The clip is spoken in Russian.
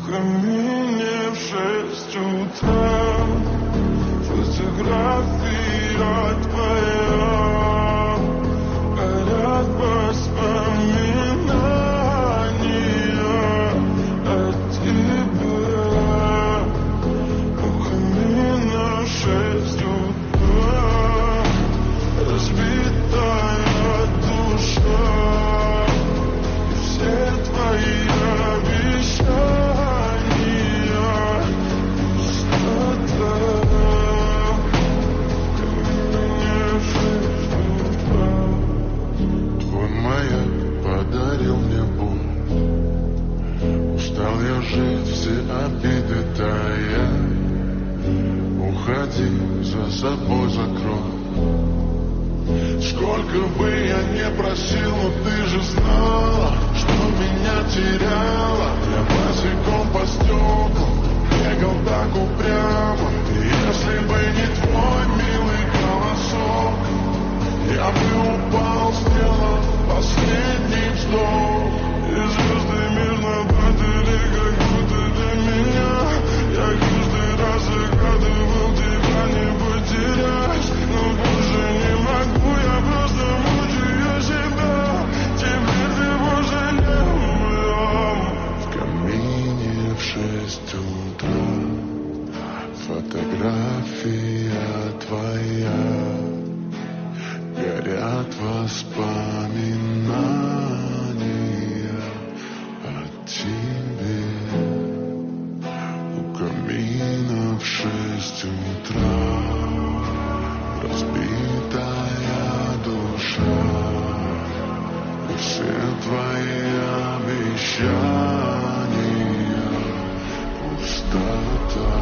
камине в 6 утра. Фотография твоя, горят воспоминания о тебе. У камина в 6 утра, разбитая душа, и все твои обещания пустота. Твой маяк подарил мне боль. Устал я жить, все обиды тая. Уходи, за собой закрой. Сколько бы я не просил, но ты же знала, что меня теряла. Я босиком по стеклам бегал так упрямо. И если бы не твой милый голосок, я бы упал, сделал последний вздох. И звезды мирно падали, как будто для меня. Я каждый раз загадывал тебя не потерять, но больше не могу, я просто мучаю себя. Теперь ты больше не моя. В камине в 6 утра, фотография твоя, горят воспоминания о тебе. У камина в 6 утра, разбитая душа, и все твои обещания пустота.